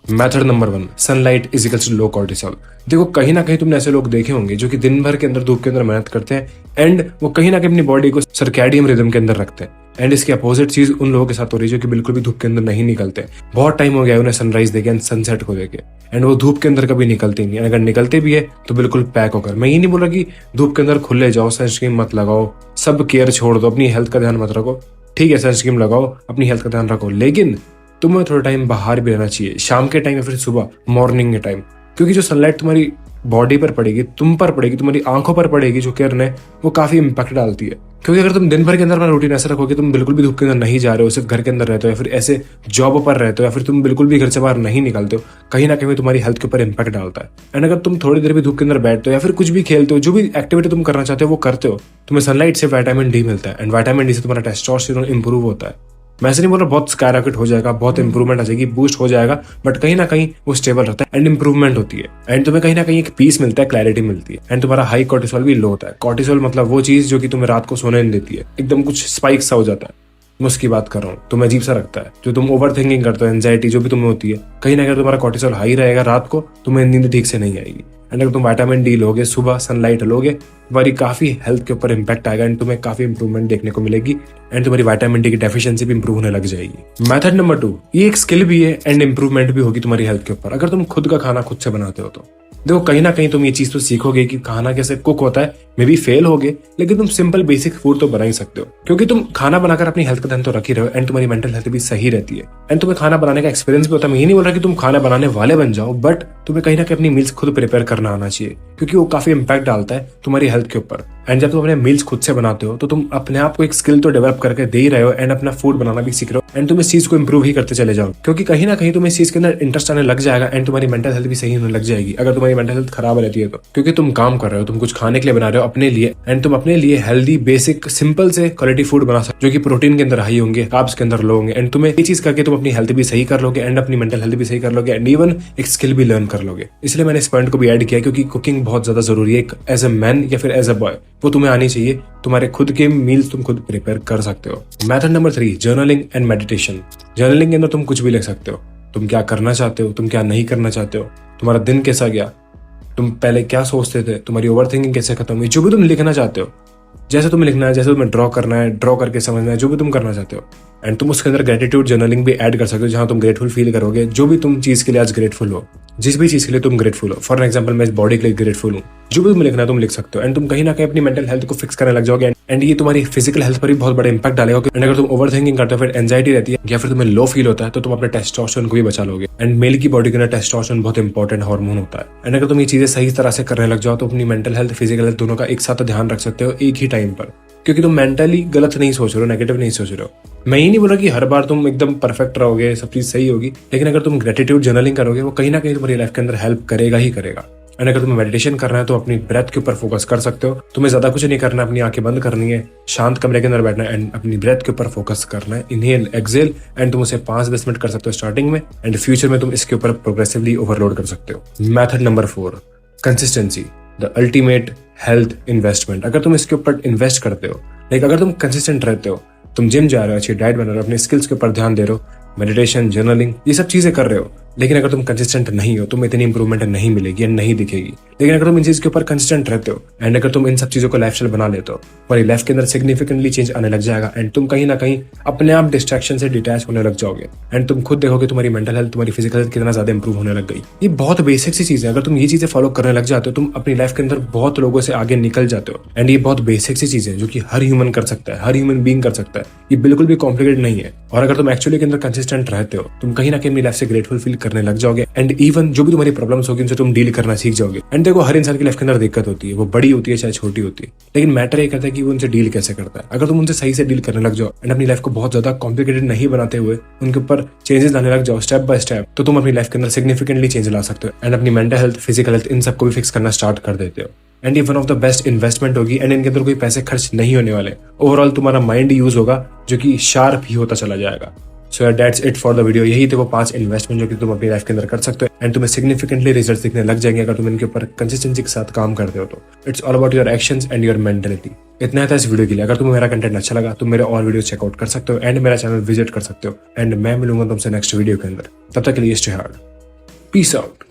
Method number 1, sunlight is equals to low cortisol. देखो कहीं ना कहीं तुमने ऐसे लोग देखे होंगे जो कि दिन भर के अंदर धूप के अंदर मेहनत करते हैं एंड वो कहीं ना कहीं अपनी बॉडी को सर्कैडियम रिदम के अंदर रखते हैं। एंड इसके अपोजिट चीज उन लोगों के साथ हो रही है जो कि बिल्कुल भी धूप के अंदर नहीं निकलते। बहुत टाइम हो गया उन्हें सनराइज देखे एंड सनसेट को देखे एंड वो धूप के अंदर कभी निकलते नहीं। अगर निकलते भी है तो बिल्कुल पैक होकर। मैं ये नहीं बोल रहा कि धूप के अंदर खुले जाओ, सनस्क्रीन मत लगाओ, सब केयर छोड़ दो, अपनी हेल्थ का ध्यान मत रखो। ठीक है, सनस्क्रीन लगाओ, अपनी हेल्थ का ध्यान रखो, लेकिन तुम्हें थोड़ा टाइम बाहर भी रहना चाहिए, शाम के टाइम या फिर सुबह मॉर्निंग के टाइम। क्योंकि जो सनलाइट तुम्हारी बॉडी पर पड़ेगी, तुम पर पड़ेगी, तुम्हारी आंखों पर पड़ेगी, जो किरण है वो काफी इंपैक्ट डालती है। क्योंकि अगर तुम दिन भर के अंदर अपना रूटीन ऐसा रखोगे, तुम बिल्कुल भी धूप के अंदर नहीं जा रहे हो, सिर्फ घर के अंदर रहते हो, या फिर ऐसे जॉब पर रहते हो, या फिर तुम बिल्कुल भी घर से बाहर नहीं निकलते हो, कहीं ना कहीं तुम्हारी हेल्थ के ऊपर इंपैक्ट डालता है। एंड अगर तुम थोड़ी देर भी धूप के अंदर बैठते हो या फिर कुछ भी खेलते हो, जो भी एक्टिविटी तुम करना चाहते हो वो करते हो, तुम्हें सनलाइट से विटामिन डी मिलता है एंड विटामिन डी से तुम्हारा टेस्टोस्टेरोन इंप्रूव होता है। मैं ऐसे नहीं बोल रहा बहुत स्काईरॉकेट हो जाएगा, बहुत इंप्रूवमेंट आ जाएगी, बूस्ट हो जाएगा, बट कहीं ना कहीं वो स्टेबल रहता है एंड इंप्रूवमेंट होती है एंड तुम्हें कहीं ना कहीं एक पीस मिलता है, क्लैरिटी मिलती है एंड तुम्हारा हाई कॉर्टिसोल भी लो होता है। कॉर्टिसोल मतलब वो चीज जो कि तुम्हें रात को सोने नहीं देती है, एकदम कुछ स्पाइक सा हो जाता है, मैं उसकी बात कर रहा हूँ। तुम्हें अजीब सा लगता है, जो तुम ओवर थिंकिंग करते हो, एंजाइटी जो भी तुम्हें होती है, कहीं ना कहीं तुम्हारा कॉर्टिसोल हाई रहेगा, रात को तुम्हें नींद ठीक से नहीं आएगी। एंड अगर तुम विटामिन डी लोगे, सुबह सनलाइट लोगे, तुम्हारी काफी हेल्थ के ऊपर इंपैक्ट आएगा एंड तुम्हें काफी इंप्रूवमेंट देखने को मिलेगी एंड तुम्हारी विटामिन डी की डेफिशिएंसी भी इंप्रूव होने लग जाएगी। मेथड नंबर 2, ये एक स्किल भी है एंड इंप्रूवमेंट भी होगी तुम्हारी हेल्थ के ऊपर। अगर तुम खुद का खाना खुद से बनाते हो तो देखो कहीं ना कहीं तुम ये चीज तो सीखोगे कि खाना कैसे कुक होता है। मे बी फेल होगे, लेकिन तुम सिंपल बेसिक फूड तो बना ही सकते हो, क्योंकि तुम खाना बनाकर अपनी हेल्थ का ध्यान तो रख ही रहे हो एंड तुम्हारी मेंटल हेल्थ भी सही रहती है एंड तुम्हें खाना बनाने का एक्सपीरियंस भी होता है। मैं ये नहीं बोल रहा कि तुम खाना बनाने वाले बन जाओ, बट तुम्हें कहीं ना कहीं अपनी मील्स खुद प्रिपेयर करना आना चाहिए, क्योंकि वो काफी इंपैक्ट डालता है तुम्हारी हेल्थ के ऊपर। एंड जब तुम अपने मील्स खुद से बनाते हो तो तुम अपने आप को एक स्किल तो डेवलप करके दे ही रहे हो एंड अपना फूड बनाना भी सीख रहे हो एंड तुम इस चीज को इंप्रूव ही करते चले जाओ, क्योंकि कहीं ना कहीं तुम्हें इस चीज के अंदर इंटरेस्ट आने लग जाएगा एंड तुम्हारी मेंटल हेल्थ भी सही होने लग जाएगी। अगर तुम्हारी मेंटल हेल्थ खराब रहती है तो, क्योंकि तुम काम कर रहे हो, तुम कुछ खाने के लिए बना रहे हो अपने लिए एंड तुम अपने लिए हेल्दी बेसिक सिंपल से क्वालिटी फूड बना सकते हो, जो कि प्रोटीन के अंदर हाई होंगे, कार्ब्स के अंदर लो होंगे एंड तुम्हें ये चीज करके तुम अपनी हेल्थ भी सही कर लोगे एंड अपनी मेंटल हेल्थ भी सही कर लोगे एंड इवन एक स्किल भी लर्न कर लोगे। इसलिए मैंने इस पॉइंट को भी ऐड किया, क्योंकि कुकिंग बहुत ज्यादा जरूरी है एज अ मैन या फिर एज अ बॉय, वो तुम्हें आनी चाहिए। तुम्हारे खुद के मील्स तुम खुद प्रिपेयर कर सकते हो। Method number 3, journaling and meditation. Journaling के अंदर तुम कुछ भी लिख सकते हो, तुम क्या करना चाहते हो, तुम क्या नहीं करना चाहते हो, तुम्हारा दिन कैसा गया, तुम पहले क्या सोचते थे, तुम्हारी ओवर थिंकिंग कैसे खत्म हुई, जो भी तुम लिखना चाहते हो, जैसे तुम्हें लिखना है, जैसे तुम्हें ड्रॉ करना है, ड्रॉ करके समझना है, जो भी तुम करना चाहते हो। एंड तुम उसके अंदर ग्रेटिट्यूड जर्नलिंग भी ऐड कर सकते हो, जहां तुम ग्रेटफुल फील करोगे जो भी तुम चीज के लिए आज ग्रेटफुल हो, जिस भी चीज के लिए तुम ग्रेटफुल हो। फॉर एग्जाम्पल मैं इस बॉडी के लिए ग्रेटफुल हूँ, जो भी तुम लिखना है तुम लिख सकते हो एंड तुम कहीं ना कहीं अपनी मेंटल हेल्थ को फिक्स करने लग जाओगे एंड ये तुम्हारी फिजिकल हेल्थ पर भी बहुत बड़ा इंपैक्ट डालेगा। एंड अगर तुम ओवर थिंकिंग करते हो, फिर एंजाइटी रहती है या फिर तुम्हें लो फील होता है, तो तुम अपने टेस्टोस्टेरोन को भी बचा लोगे एंड मेल की बॉडी के अंदर टेस्टोस्टेरोन बहुत इंपॉर्टेंट हार्मोन होता है। एंड अगर तुम ये चीजें सही तरह से करने लग जाओ तो अपनी मेंटल हेल्थ फिजिकल हेल्थ दोनों का एक साथ ध्यान रख सकते हो एक ही टाइम पर, क्योंकि तुम मेंटली गलत नहीं सोच रहे हो, नेगेटिव नहीं सोच रहे हो। मैं ये नहीं बोल रहा कि हर बार तुम एकदम परफेक्ट रहोगे, सब चीज सही होगी, लेकिन अगर तुम ग्रेटिट्यूड जर्नलिंग करोगे वो कहीं ना कहीं तुम्हारी लाइफ के अंदर हेल्प करेगा ही करेगा। एंड अगर तुम्हें मेडिटेशन करना है तो अपनी ब्रेथ के ऊपर फोकस कर सकते हो। तुम्हें ज्यादा कुछ नहीं करना, अपनी आंखें बंद करनी है, शांत कमरे के अंदर बैठना है एंड अपनी ब्रेथ के ऊपर फोकस करना है, इनहेल एक्सेल। एंड तुम उसे 5-10 मिनट कर सकते हो स्टार्टिंग में एंड फ्यूचर में तुम इसके ऊपर प्रोग्रेसिवली ओवरलोड कर सकते हो। Method number 4, consistency, the ultimate health investment. अगर तुम इसके ऊपर इन्वेस्ट करते हो, लाइक अगर तुम कंसिस्टेंट रहते हो, तुम जिम जा रहे हो, अच्छी डाइट बना रहे हो, अपने स्किल्स के ऊपर ध्यान दे रहे हो, मेडिटेशन, जर्नलिंग, ये सब चीजें कर रहे हो, लेकिन अगर तुम कंसिस्टेंट नहीं हो, तुम्हें इतनी इंप्रूवमेंट नहीं मिलेगी या नहीं दिखेगी। लेकिन अगर तुम इन चीज के ऊपर कंसिस्टेंट रहते हो एंड अगर तुम इन सब चीजों को लाइफस्टाइल बना लेते हो, तुम्हारी लाइफ के अंदर सिग्निफिकेंटली चेंज आने लग जाएगा एंड तुम कहीं ना कहीं अपने आप डिस्ट्रैक्शन से डिटैच होने लग जाओगे एंड तुम खुद देखोगे तुम्हारी मेंटल हेल्थ, तुम्हारी फिजिकल हेल्थ कितना ज्यादा इंप्रूव होने लग गई। ये बहुत बेसिक सी चीज है, अगर तुम ये चीजें फॉलो करने लग जाते हो, तुम अपनी लाइफ के अंदर बहुत लोगों से आगे निकल जाते हो एंड ये बहुत बेसिक सी चीज है जो कि हर ह्यूमन कर सकता है, हर ह्यूमन बीइंग कर सकता है। ये बिल्कुल भी कॉम्प्लिकेटेड नहीं है और अगर तुम एक्चुअली के अंदर कंसिस्टेंट रहते हो, तुम कहीं ना कहीं अपनी लाइफ से ग्रेटफुल फील करने लग जाओगे एंड इवन जो भी तुम्हारी प्रॉब्लम्स होगी उनसे तुम डील करना सीख जाओगे। एंड देखो हर इंसान की लाइफ के अंदर दिक्कत होती है, वो बड़ी होती है चाहे छोटी होती है, लेकिन मैटर ये करता है कि वो उनसे डील कैसे करता है। अगर तुम उनसे सही से डील करने लग जाओ एंड अपनी लाइफ को बहुत ज्यादा कॉम्प्लिकेटेड नहीं बनाते हुए उनके ऊपर चेंजेस लाने लग जाओ स्टेप बाय स्टेप, तो तुम अपनी लाइफ के अंदर सिग्निफिकेंटली चेंज ला सकते हो एंड अपनी मेंटल हेल्थ, फिजिकल हेल्थ, इन सबको भी फिक्स करना स्टार्ट कर देते हो। एंड ये one of the best investment होगी एंड इनके अंदर कोई पैसे खर्च नहीं होने वाले। ओवरऑल तुम्हारा माइंड यूज होगा जो कि शार्प ही होता चला जाएगा। सो यार that's it for the video. यही थे वो 5 इन्वेस्टमेंट जो कि तुम अपनी लाइफ के अंदर कर सकते हो एंड तुम्हें सिग्निफिकेंटली रिजल्ट दिखने लग जाएंगे अगर तुम इनके ऊपर कंसिस्टेंसी के साथ काम करते हो तो। It's all about your actions and your mentality. इतना था इस वीडियो के लिए। अगर तुम्हें मेरा कंटेंट अच्छा लगा तुम मेरे और वीडियो चेकआउट कर सकते हो एंड मेरा चैनल विजिट कर सकते हो एंड मैं मिलूंगा तुमसे नेक्स्ट वीडियो के अंदर। तब तक के लिए स्टे हार्ड। Peace out.